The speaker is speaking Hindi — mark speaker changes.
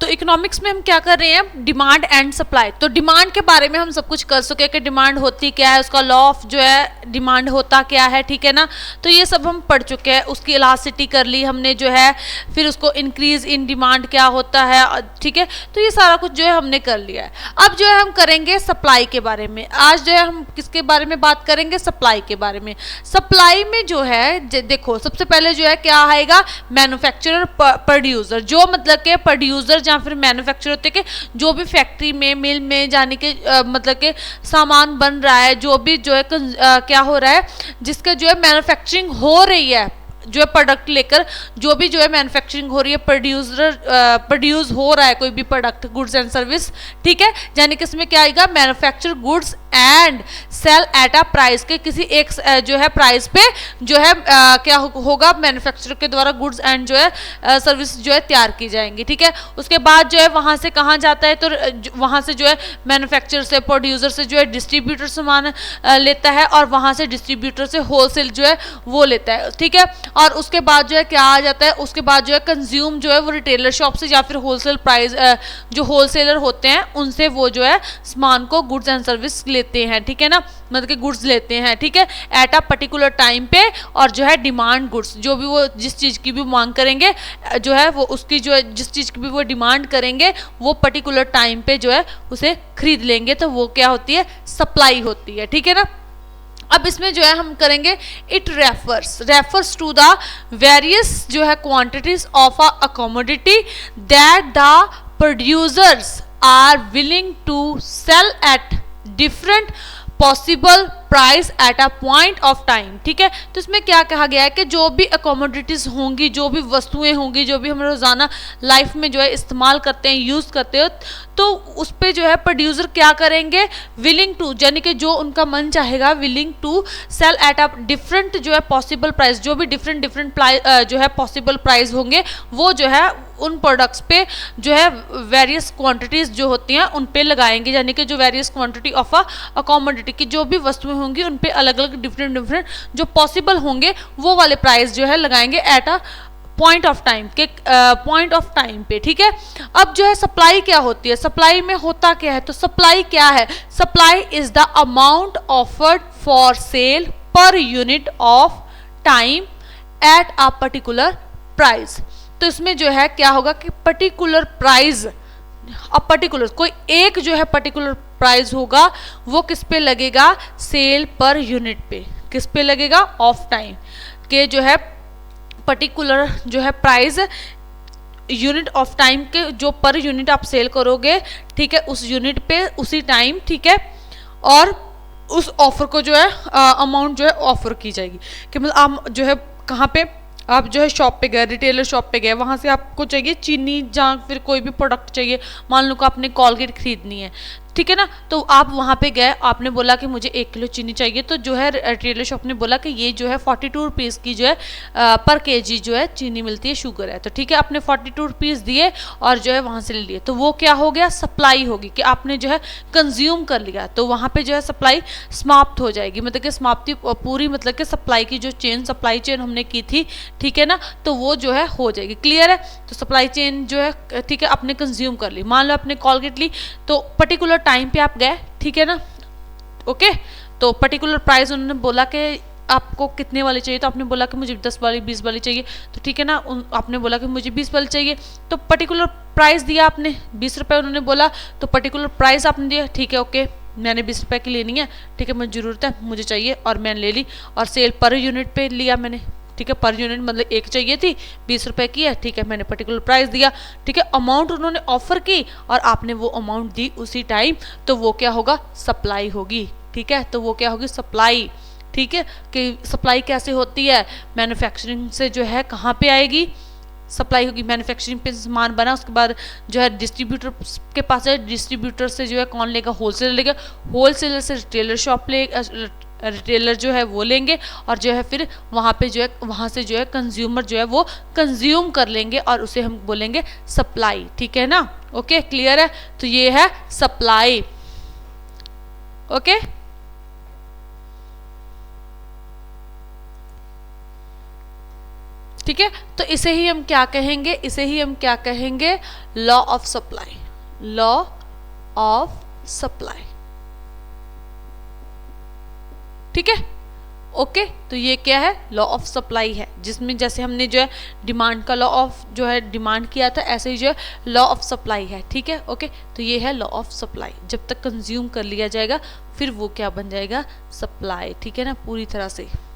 Speaker 1: तो इकोनॉमिक्स में हम क्या कर रहे हैं, डिमांड एंड सप्लाई। तो डिमांड के बारे में हम सब कुछ कर चुके हैं कि डिमांड होती क्या है, उसका लॉ ऑफ जो है डिमांड होता क्या है, ठीक है ना। तो ये सब हम पढ़ चुके हैं, उसकी इलास्टिसिटी कर ली हमने जो है, फिर उसको इंक्रीज इन डिमांड क्या होता है, ठीक है। तो ये सारा कुछ जो है हमने कर लिया है। अब जो है हम करेंगे सप्लाई के बारे में। आज जो है हम किसके बारे में बात करेंगे, सप्लाई के बारे में। सप्लाई में जो है देखो सबसे पहले जो है क्या आएगा, मैन्युफैक्चरर प्रोड्यूसर, जो मतलब के प्रोड्यूसर या फिर मैन्युफैक्चर होते कि जो भी फैक्ट्री में मिल में जाने के मतलब के सामान बन रहा है, जो भी जो है क्या हो रहा है, जिसका जो है मैन्युफैक्चरिंग हो रही है, जो है प्रोडक्ट लेकर जो भी जो है मैन्युफैक्चरिंग हो रही है, प्रोड्यूस हो रहा है कोई भी प्रोडक्ट, गुड्स एंड सर्विस, ठीक है। यानी कि इसमें क्या आएगा, manufacture goods and sell at a price, के किसी एक जो है प्राइस पे जो है क्या होगा, मैन्युफैक्चरर के द्वारा गुड्स एंड जो है सर्विस जो है तैयार की जाएंगी, ठीक है। उसके बाद जो है वहां से कहाँ जाता है, तो वहां से जो है मैन्युफैक्चरर से, प्रोड्यूसर से जो है डिस्ट्रीब्यूटर सामान लेता है, और वहां से डिस्ट्रीब्यूटर से होलसेल जो है वो लेता है, ठीक है। और उसके बाद जो है क्या आ जाता है, उसके बाद जो है कंज्यूम जो है वो रिटेलर शॉप से या फिर होलसेल प्राइस जो होलसेलर होते हैं उनसे वो जो है सामान को, गुड्स एंड सर्विस लेते हैं, ठीक है ना, मतलब कि गुड्स लेते हैं, ठीक है, एट अ पर्टिकुलर टाइम पे। और जो है डिमांड गुड्स, जो भी वो जिस चीज़ की भी मांग करेंगे जो है वो उसकी जो है जिस चीज़ की भी वो डिमांड करेंगे वो पर्टिकुलर टाइम पे जो है उसे खरीद लेंगे, तो वो क्या होती है, सप्लाई होती है, ठीक है ना। अब इसमें जो है हम करेंगे, it refers to the various जो है quantities of a commodity that the producers are willing to sell at different possible price at a point of time, ठीक है। तो इसमें क्या कहा गया है कि जो भी कमोडिटीज होंगी, जो भी वस्तुएं होंगी, जो भी हम रोजाना लाइफ में जो है इस्तेमाल करते हैं, यूज करते हो, तो उस पर जो है प्रोड्यूसर क्या करेंगे, विलिंग टू, यानी कि जो उनका मन चाहेगा, willing to sell at a different जो है पॉसिबल प्राइस, जो भी डिफरेंट जो है पॉसिबल प्राइस होंगे वो जो है उन प्रोडक्ट्स पे जो है वेरियस क्वांटिटीज जो होती हैं उन पे लगाएंगे, यानी कि जो various quantity of a commodity की जो भी वस्तुएं होंगी उन पे अलग अलग डिफरेंट जो पॉसिबल होंगे वो वाले प्राइस जो है लगाएंगे eight a point of time के पॉइंट ऑफ टाइम पे, ठीक है। अब जो है सप्लाई क्या होती है, सप्लाई में होता क्या है, तो सप्लाई क्या है, supply is the amount offered for sale per unit of time at a particular price. तो इसमें जो है क्या होगा कि पर्टिकुलर प्राइस, अब पर्टिकुलर कोई एक जो है पर्टिकुलर प्राइस होगा वो किस पे लगेगा, सेल पर यूनिट पे, किस पे लगेगा, ऑफ टाइम के जो है पर्टिकुलर जो है प्राइस यूनिट ऑफ टाइम के, जो पर यूनिट आप सेल करोगे, ठीक है, उस यूनिट पे उसी टाइम, ठीक है। और उस ऑफर को जो है अमाउंट जो है ऑफर की जाएगी, कि मतलब आप जो है कहाँ पे, आप जो है शॉप पे गए, रिटेलर शॉप पे गए, वहाँ से आपको चाहिए चीनी या फिर कोई भी प्रोडक्ट चाहिए, मान लो कि आपने कोलगेट खरीदनी है, ठीक है ना। तो आप वहाँ पे गए, आपने बोला कि मुझे 1 किलो चीनी चाहिए, तो जो है रिटेलर शॉप ने बोला कि ये जो है 42 रुपीज़ की जो है पर केजी जो है चीनी मिलती है, शुगर है, तो ठीक है, आपने 42 रुपीज़ दिए और जो है वहाँ से ले लिए, तो वो क्या हो गया, सप्लाई होगी, कि आपने जो है कंज्यूम कर लिया, तो वहाँ पे जो है सप्लाई समाप्त हो जाएगी, मतलब कि समाप्ति पूरी, मतलब कि सप्लाई की जो चेन, सप्लाई चेन हमने की थी, ठीक है ना, तो वो जो है हो जाएगी, क्लियर है। तो सप्लाई चेन जो है, ठीक है, आपने कंज्यूम कर ली, मान लो आपने कोलगेट ली, तो पर्टिकुलर टाइम पे आप गए, ठीक है ना, ओके। तो पर्टिकुलर प्राइस उन्होंने बोला कि आपको कितने वाली चाहिए, तो आपने बोला कि मुझे 10 वाली 20 वाली चाहिए, तो ठीक है ना, आपने बोला कि मुझे 20 वाली चाहिए, तो पर्टिकुलर प्राइस दिया आपने, 20 रुपये उन्होंने बोला, तो पर्टिकुलर प्राइस आपने दिया, ठीक है, ओके, मैंने 20 रुपये की लेनी है, ठीक है, मुझे ज़रूरत है, मुझे चाहिए, और मैंने ले ली, और सेल पर यूनिट पे लिया मैंने, ठीक है, पर यूनिट मतलब एक चाहिए थी, 20 रुपये की है, ठीक है, मैंने पर्टिकुलर प्राइस दिया, ठीक है, अमाउंट उन्होंने ऑफर की और आपने वो अमाउंट दी उसी टाइम, तो वो क्या होगा, सप्लाई होगी, ठीक है, तो वो क्या होगी, सप्लाई, ठीक है। कि सप्लाई कैसे होती है, मैन्युफैक्चरिंग से जो है कहाँ पे आएगी, सप्लाई होगी, मैन्युफैक्चरिंग पे सामान बना, उसके बाद जो है डिस्ट्रीब्यूटर के पास है, डिस्ट्रीब्यूटर से जो है कौन लेगा, होलसेलर लेगा, होलसेलर से रिटेलर शॉप ले, रिटेलर जो है वो लेंगे, और जो है फिर वहाँ पे जो है, वहाँ से जो है कंज्यूमर जो है वो कंज्यूम कर लेंगे, और उसे हम बोलेंगे सप्लाई, ठीक है ना, ओके, क्लियर है। तो ये है सप्लाई, ओके। ठीक है। तो इसे ही हम क्या कहेंगे, इसे ही हम क्या कहेंगे, law of supply, law of supply. ठीक है, ओके। तो ये क्या है, लॉ ऑफ सप्लाई है, जिसमें जैसे हमने जो है डिमांड का लॉ ऑफ जो है डिमांड किया था, ऐसे ही जो है लॉ ऑफ सप्लाई है। ठीक है, ओके। तो ये है लॉ ऑफ सप्लाई। जब तक कंज्यूम कर लिया जाएगा फिर वो क्या बन जाएगा, सप्लाई। ठीक है ना, पूरी तरह से।